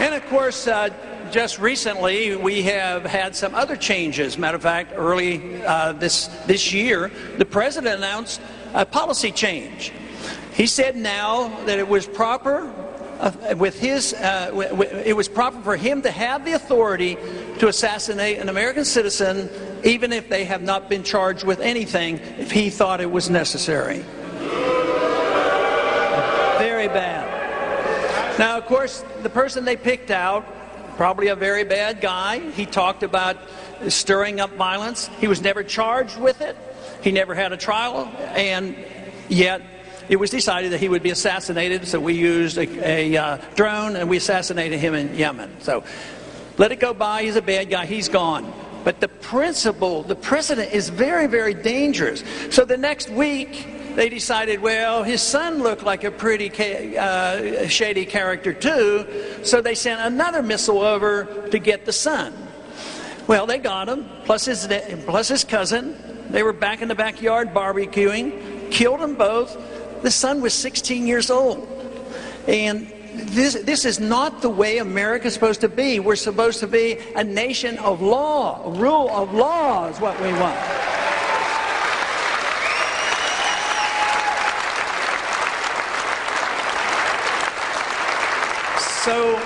And of course, just recently, we have had some other changes. Matter of fact, early this year, the president announced a policy change. He said now that it was proper it was proper for him to have the authority to assassinate an American citizen, even if they have not been charged with anything, if he thought it was necessary. Very bad. Now, of course, the person they picked out, probably a very bad guy. He talked about stirring up violence. He was never charged with it. He never had a trial, and yet it was decided that he would be assassinated, so we used a drone and we assassinated him in Yemen. So let it go by. He's a bad guy. He's gone. But the precedent is very, very dangerous. So the next week, they decided, well, his son looked like a pretty shady character too, so they sent another missile over to get the son. Well, they got him, plus his cousin. They were back in the backyard barbecuing, killed them both. The son was 16 years old. And this is not the way America's supposed to be. We're supposed to be a nation of law. A rule of law is what we want. So,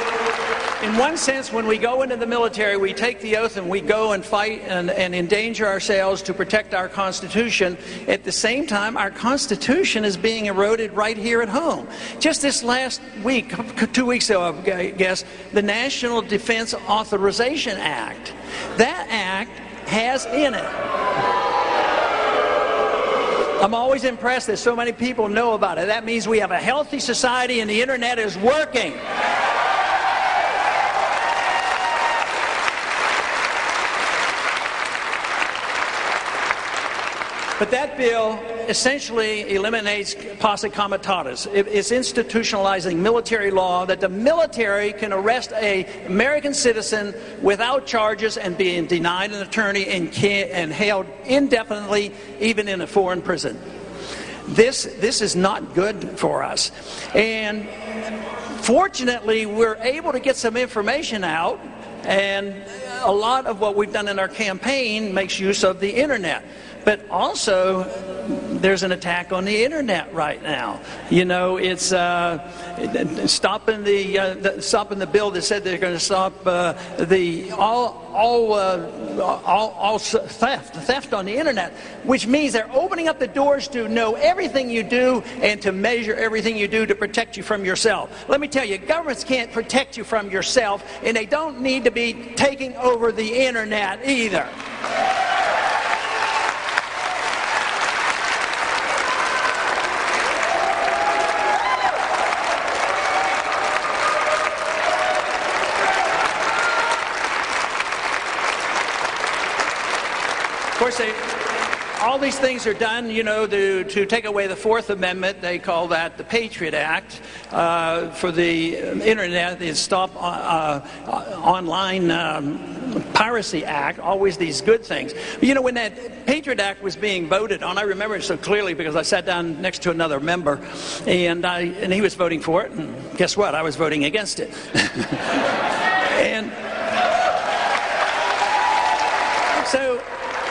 in one sense, when we go into the military, we take the oath and we go and fight and endanger ourselves to protect our Constitution. At the same time, our Constitution is being eroded right here at home. Just this last week, 2 weeks ago, I guess, the National Defense Authorization Act. That act has in it. I'm always impressed that so many people know about it. That means we have a healthy society and the internet is working. But that bill essentially eliminates posse comitatus. It's institutionalizing military law that the military can arrest an American citizen without charges and being denied an attorney and held indefinitely, even in a foreign prison. This is not good for us. And fortunately, we're able to get some information out, and a lot of what we've done in our campaign makes use of the internet. But also, there's an attack on the internet right now. You know, it's stopping the bill that said they're going to stop all theft on the internet, which means they're opening up the doors to know everything you do and to measure everything you do to protect you from yourself. Let me tell you, governments can't protect you from yourself, and they don't need to be taking over the internet either. Of course, all these things are done, you know, to take away the Fourth Amendment. They call that the Patriot Act. For the internet, the Stop Online Piracy Act, always these good things. But, you know, when that Patriot Act was being voted on, I remember it so clearly because I sat down next to another member, and he was voting for it, and guess what? I was voting against it. And so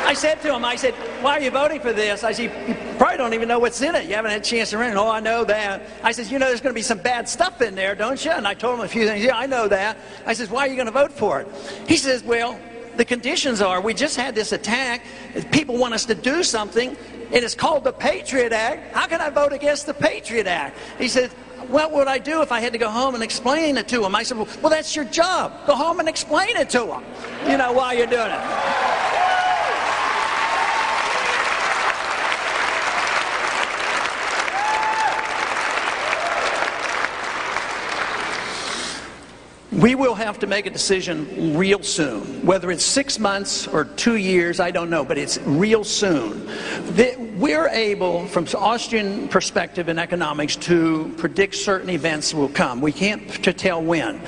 I said to him, I said, why are you voting for this? I said, you probably don't even know what's in it. You haven't had a chance to read it. Oh, I know that. I said, you know, there's going to be some bad stuff in there, don't you? And I told him a few things. Yeah, I know that. I said, why are you going to vote for it? He says, well, the conditions are, we just had this attack. People want us to do something, and it's called the Patriot Act. How can I vote against the Patriot Act? He said, what would I do if I had to go home and explain it to him? I said, well, that's your job. Go home and explain it to him, you know, while you're doing it. We will have to make a decision real soon. Whether it's 6 months or 2 years, I don't know, but it's real soon. We're able, from Austrian perspective in economics, to predict certain events will come. We can't tell when.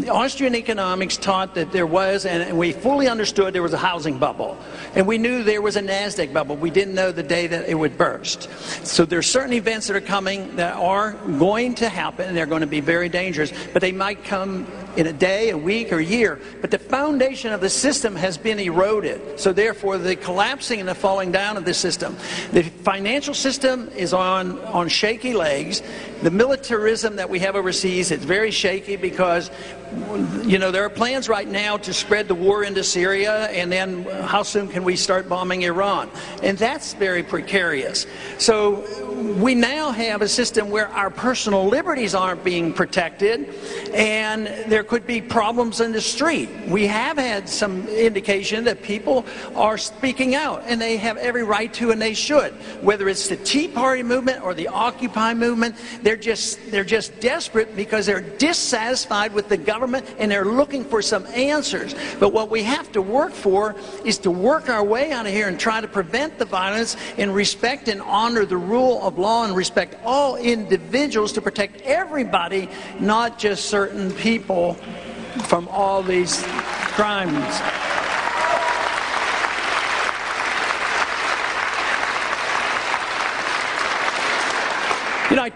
Austrian economics taught that there was, and we fully understood there was a housing bubble. And we knew there was a NASDAQ bubble. We didn't know the day that it would burst. So there are certain events that are coming that are going to happen, and they're going to be very dangerous, but they might come in a day, a week, or a year. But the foundation of the system has been eroded. So therefore, the collapsing and the falling down of this system. The financial system is on shaky legs. The militarism that we have overseas, it's very shaky because, you know, there are plans right now to spread the war into Syria, and then how soon can we start bombing Iran? And that's very precarious. So we now have a system where our personal liberties aren't being protected, and there could be problems in the street. We have had some indication that people are speaking out, and they have every right to, and they should. Whether it's the Tea Party movement or the Occupy movement, they're just desperate because they're dissatisfied with the government, and they're looking for some answers. But what we have to work for is to work our way out of here and try to prevent the violence and respect and honor the rule of law and respect all individuals to protect everybody, not just certain people from all these crimes. You know,